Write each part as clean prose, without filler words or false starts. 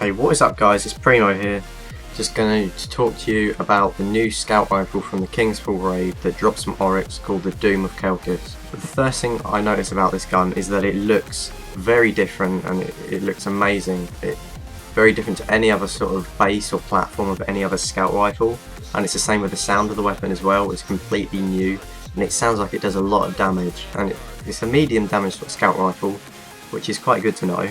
Hey, what is up guys, it's Primo here. Just going to talk to you about the new scout rifle from the Kingsfall raid that drops from Oryx called the Doom of Kelkis. The first thing I notice about this gun is that it looks very different and it looks amazing. It's very different to any other sort of base or platform of any other scout rifle, and it's the same with the sound of the weapon as well. It's completely new and it sounds like it does a lot of damage, and it's a medium damage sort of scout rifle, which is quite good to know.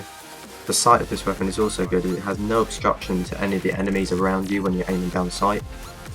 The sight of this weapon is also good, as it has no obstruction to any of the enemies around you when you're aiming down sight.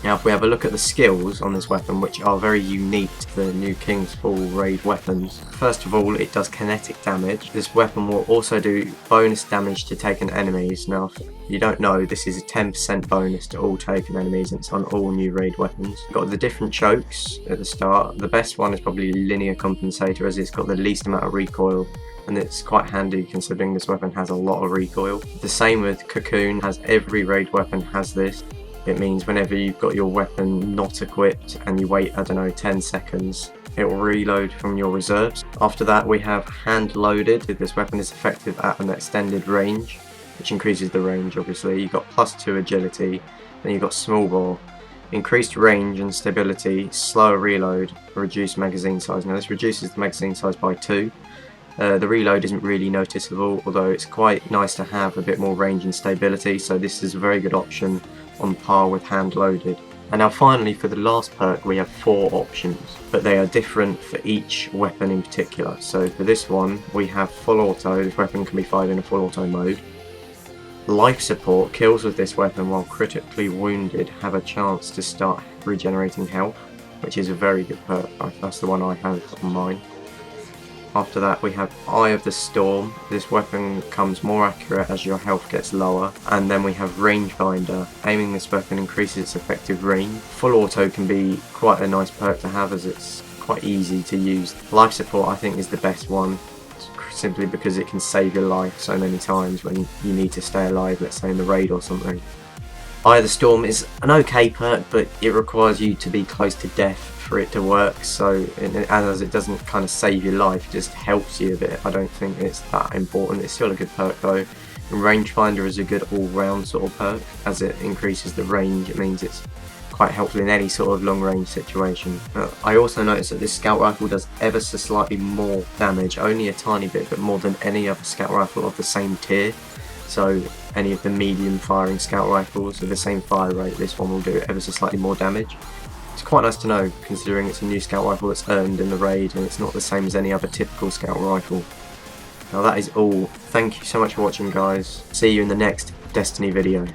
Now if we have a look at the skills on this weapon, which are very unique to the new Kingsfall raid weapons. First of all, it does kinetic damage. This weapon will also do bonus damage to taken enemies. Now if you don't know, this is a 10% bonus to all taken enemies, and it's on all new raid weapons. You've got the different chokes at the start. The best one is probably Linear Compensator, as it's got the least amount of recoil, and it's quite handy considering this weapon has a lot of recoil. The same with Cocoon, as every raid weapon has this. It means whenever you've got your weapon not equipped and you wait, I don't know, 10 seconds, it will reload from your reserves. After that we have Hand Loaded. This weapon is effective at an extended range, which increases the range obviously. You've got +2 agility, then you've got Small Bore. Increased range and stability, slower reload, reduced magazine size. Now this reduces the magazine size by 2. The reload isn't really noticeable, although it's quite nice to have a bit more range and stability, so this is a very good option on par with Hand Loaded. And now finally, for the last perk, we have 4 options, but they are different for each weapon in particular. So for this one, we have Full Auto. This weapon can be fired in a full auto mode. Life Support. Kills with this weapon while critically wounded have a chance to start regenerating health, which is a very good perk. That's the one I have on mine. After that we have Eye of the Storm. This weapon becomes more accurate as your health gets lower. And then we have Rangefinder. Aiming this weapon increases its effective range. Full Auto can be quite a nice perk to have, as it's quite easy to use. Life Support I think is the best one, simply because it can save your life so many times when you need to stay alive, let's say in the raid or something. Eye of the Storm is an okay perk, but it requires you to be close to death for it to work, so and as it doesn't kind of save your life, it just helps you a bit. I don't think it's that important. It's still a good perk though. And Rangefinder is a good all-round sort of perk, as it increases the range. It means it's quite helpful in any sort of long-range situation. I also noticed that this scout rifle does ever so slightly more damage, only a tiny bit, but more than any other scout rifle of the same tier. So any of the medium firing scout rifles with the same fire rate, this one will do ever so slightly more damage. It's quite nice to know, considering it's a new scout rifle that's earned in the raid and it's not the same as any other typical scout rifle. Now that is all. Thank you so much for watching guys. See you in the next Destiny video.